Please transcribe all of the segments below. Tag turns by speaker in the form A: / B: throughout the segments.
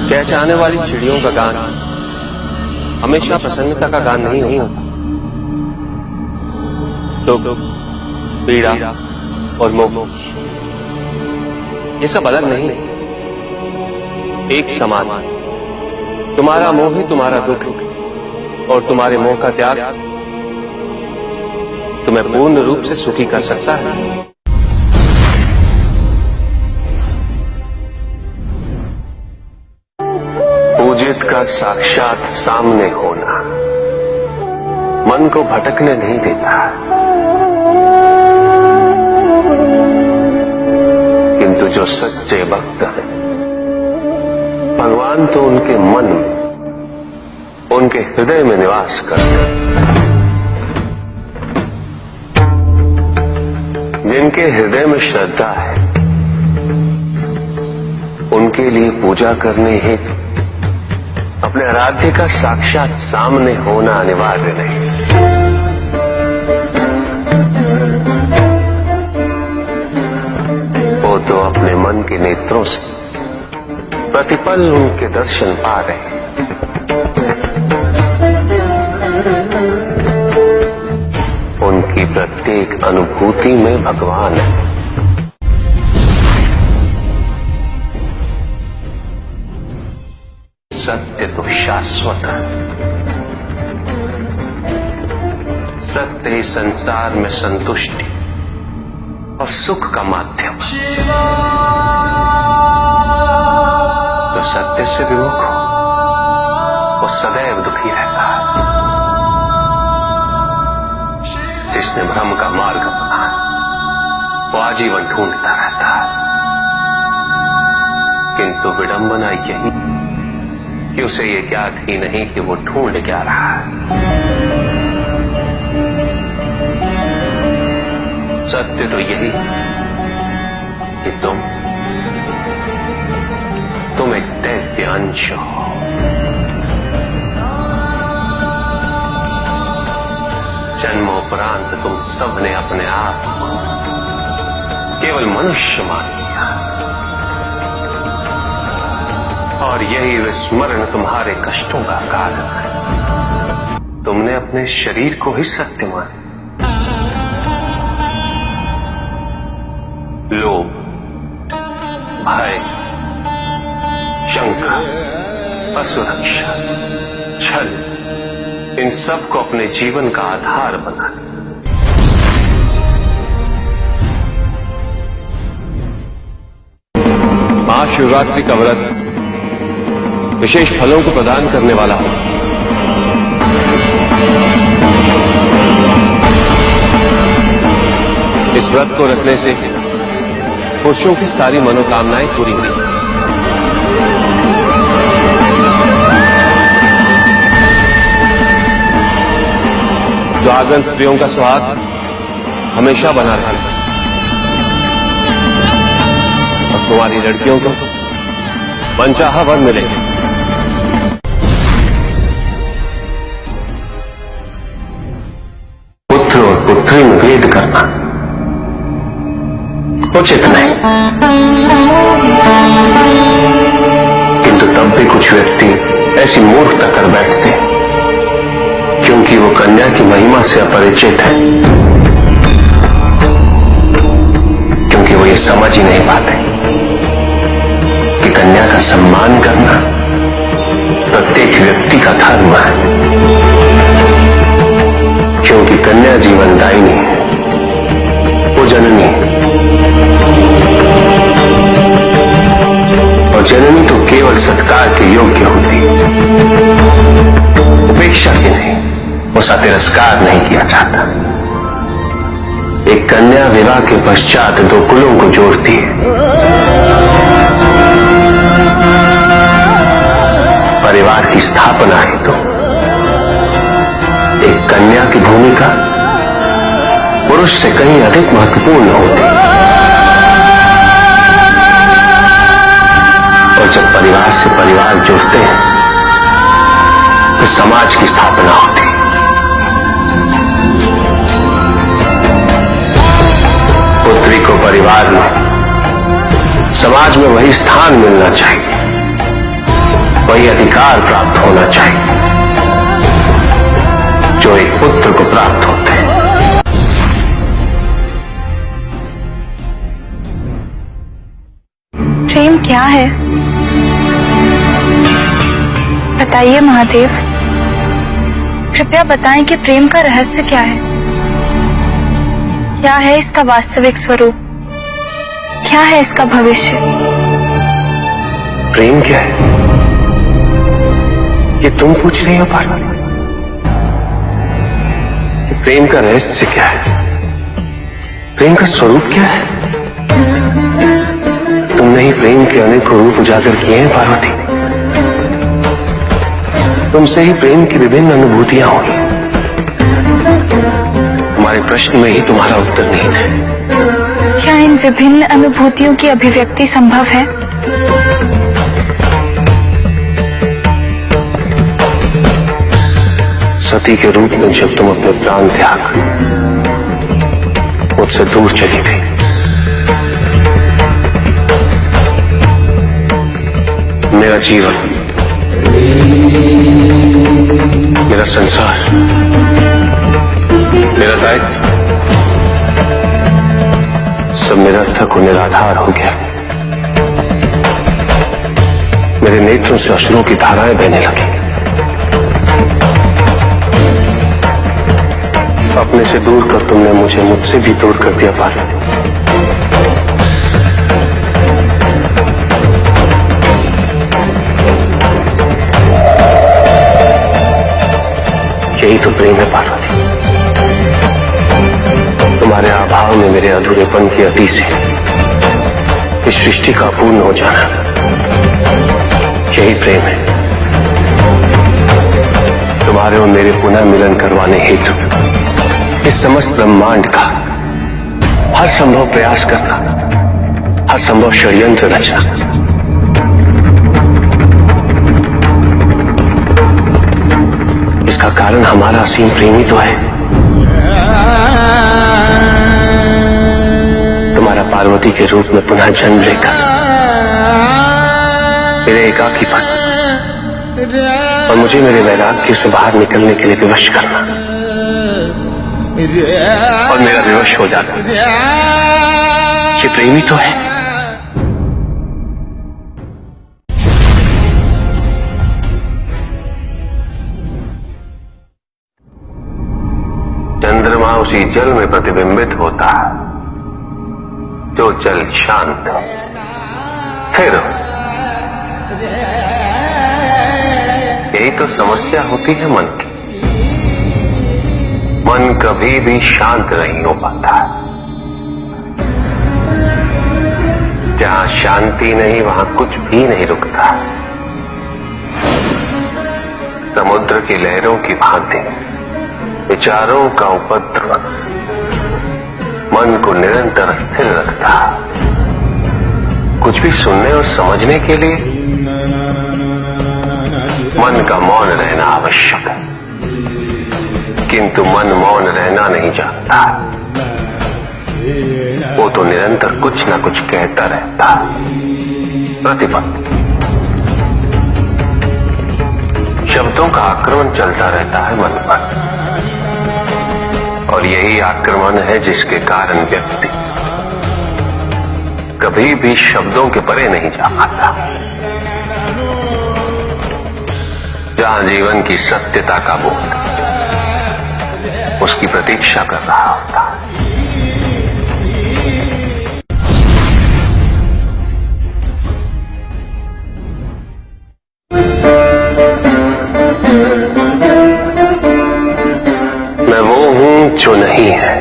A: चहचहाने वाली चिड़ियों का गान हमेशा प्रसन्नता का गान नहीं होता। दुख, पीड़ा और मोह ये सब अलग नहीं, एक समान। तुम्हारा मोह ही तुम्हारा दुख और तुम्हारे मोह का त्याग तुम्हें पूर्ण रूप से सुखी कर सकता है। पूजित का साक्षात सामने होना मन को भटकने नहीं देता, किंतु जो सच्चे भक्त हैं भगवान तो उनके मन में, उनके हृदय में निवास करते हैं। जिनके हृदय में श्रद्धा है उनके लिए पूजा करने हेतु अपने आराध्य का साक्षात सामने होना अनिवार्य नहीं। वो तो अपने मन के नेत्रों से प्रतिपल उनके दर्शन पा रहे हैं। उनकी प्रत्येक अनुभूति में भगवान है। सत्य तो शाश्वत है, सत्य ही संसार में संतुष्टि और सुख का माध्यम। तो सत्य से विमुख हो वो सदैव दुखी रहता है। जिसने भ्रम का मार्ग अपना वो आजीवन ढूंढता रहता है, किंतु विडंबना यही कि उसे ये ज्ञात ही नहीं कि वो ढूंढ क्या रहा है। सत्य तो यही कि तुम एक दैव्य अंश हो। जन्मोपरांत तुम सबने अपने आप को केवल मनुष्य मान लिया और यही विस्मरण तुम्हारे कष्टों का कारण है। तुमने अपने शरीर को ही सत्य माना। लोभ, भय, शंका, असुरक्षा, छल इन सब को अपने जीवन का आधार बना। महाशिवरात्रि का व्रत विशेष फलों को प्रदान करने वाला है। इस व्रत को रखने से पुरुषों की सारी मनोकामनाएं पूरी हुई। सुहागन स्त्रियों का सुहाग हमेशा बना रहना और कुंवारी लड़कियों को मनचाहा वर मिलेगा। पुत्र और पुत्री में भेद करना उचित नहीं, किंतु तब भी कुछ व्यक्ति ऐसी मूर्खता कर बैठते हैं क्योंकि वो कन्या की महिमा से अपरिचित है, क्योंकि वो ये समझ ही नहीं पाते कि कन्या का सम्मान करना प्रत्येक व्यक्ति का धर्म है, क्योंकि कन्या जीवनदायिनी है, वो जननी है और जननी तो केवल सत्कार के योग्य होती, उपेक्षा की नहीं, उसका तिरस्कार नहीं किया जाता। एक कन्या विवाह के पश्चात दो कुलों को जोड़ती है। परिवार की स्थापना है तो एक कन्या की भूमिका पुरुष से कहीं अधिक महत्वपूर्ण होती है। और जब परिवार से परिवार जुड़ते हैं तो समाज की स्थापना होती है। पुत्री को परिवार में, समाज में वही स्थान मिलना चाहिए वही अधिकार प्राप्त होना चाहिए जो एक पुत्र को प्राप्त होते हैं।
B: प्रेम क्या है? बताइए महादेव, कृपया बताएं कि प्रेम का रहस्य क्या है? क्या है इसका वास्तविक स्वरूप? क्या है इसका भविष्य?
A: प्रेम क्या है ये तुम पूछ रही हो पार्वती? प्रेम का रहस्य क्या है? प्रेम का स्वरूप क्या है? तुमने ही प्रेम के अनेक रूप उजागर किए हैं पार्वती। तुमसे ही प्रेम की विभिन्न अनुभूतियां हुई। हमारे प्रश्न में ही तुम्हारा उत्तर नहीं था।
B: क्या इन विभिन्न अनुभूतियों की अभिव्यक्ति संभव है?
A: सती के रूप में जब तुम अपने प्राण त्याग मुझसे दूर चली गई, मेरा जीवन, मेरा संसार, मेरा दायित्व सब निरर्थक और निराधार हो गया। मेरे नेत्रों से अश्रुओं की धाराएं बहने लगी। अपने से दूर कर तुमने मुझे मुझसे भी दूर कर दिया पार्वती। यही तो प्रेम है पार्वती। तुम्हारे अभाव में मेरे अधूरेपन की अति से इस सृष्टि का पूर्ण हो जाना, यही प्रेम है। तुम्हारे और मेरे पुनः मिलन करवाने हेतु इस समस्त ब्रह्मांड का हर संभव प्रयास करना, हर संभव षड्यंत्र रचना। इसका कारण हमारा असीम प्रेम ही तो है। तुम्हारा पार्वती के रूप में पुनः जन्म लेकर मेरे एकाकीपन और मुझे मेरे वैराग्य से बाहर निकलने के लिए विवश करना और मेरा विवश हो जाना, ये प्रेम ही तो है। चंद्रमा उसी जल में प्रतिबिंबित होता है जो जल शांत स्थिर। यही तो समस्या होती है मन की। मन कभी भी शांत नहीं हो पाता। जहां शांति नहीं वहां कुछ भी नहीं रुकता। समुद्र की लहरों की भांति विचारों का उपद्रव मन को निरंतर स्थिर रखता। कुछ भी सुनने और समझने के लिए मन का मौन रहना आवश्यक है, किंतु मन मौन रहना नहीं जानता। वो तो निरंतर कुछ ना कुछ कहता रहता। प्रतिपल शब्दों का आक्रमण चलता रहता है मन पर, और यही आक्रमण है जिसके कारण व्यक्ति कभी भी शब्दों के परे नहीं जा पाता। जहां जीवन की सत्यता का बोध उसकी प्रतीक्षा कर रहा होता। मैं वो हूं जो नहीं है,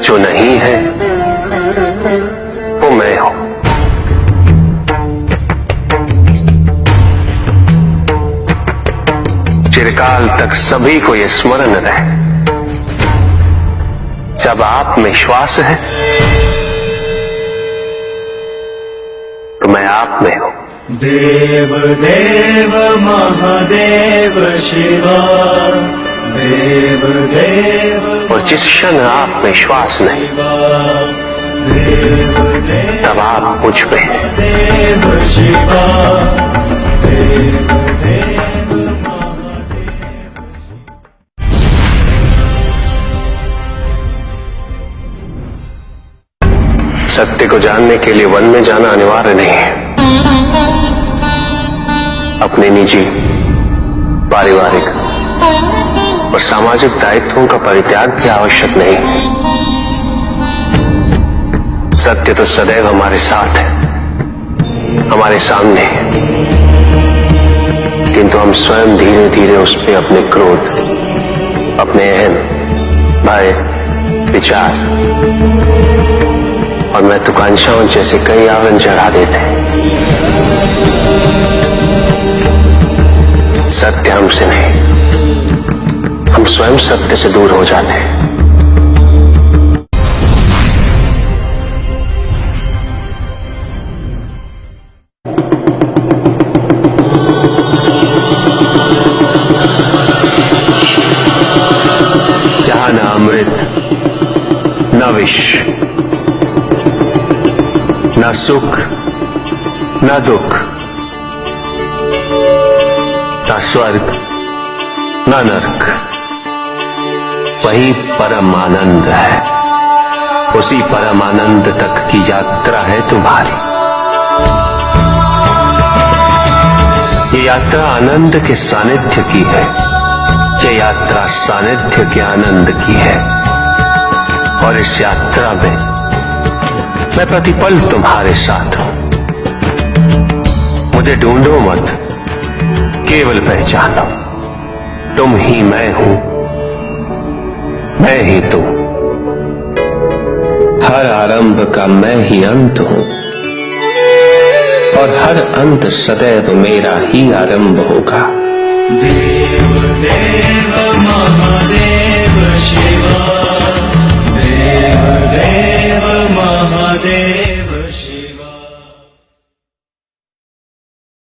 A: जो नहीं है वो मैं हूं। चिरकाल तक सभी को यह स्मरण रहे, जब आप में श्वास है तो मैं आप में हूं।
C: देव देव महादेव शिवा, देव देव
A: और जिस क्षण आप में श्वास नहीं,
C: देव
A: तब आप मुझ पे
C: देव शिवा देव
A: सत्य को जानने के लिए वन में जाना अनिवार्य नहीं है। अपने निजी, पारिवारिक और सामाजिक दायित्वों का परित्याग भी आवश्यक नहीं है। सत्य तो सदैव हमारे साथ है, हमारे सामने है, किंतु हम स्वयं धीरे धीरे उस पे अपने क्रोध, अपने अहम, भय, विचार और महत्वाकांक्षाओं जैसे कई आवरण चढ़ा देते हैं। सत्य हमसे नहीं, हम स्वयं सत्य से दूर हो जाते हैं। जहां न अमृत, न विष, न सुख, न दुख, न स्वर्ग, न नरक, वही परम आनंद है। उसी परम आनंद तक की यात्रा है तुम्हारी। ये यात्रा आनंद के सानिध्य की है, ये यात्रा सानिध्य के आनंद की है। और इस यात्रा में मैं प्रतिपल तुम्हारे साथ हूं। मुझे ढूंढो मत, केवल पहचानो, तुम ही मैं हूं, मैं ही तुम। हर आरंभ का मैं ही अंत हूं और हर अंत सदैव मेरा ही आरंभ होगा।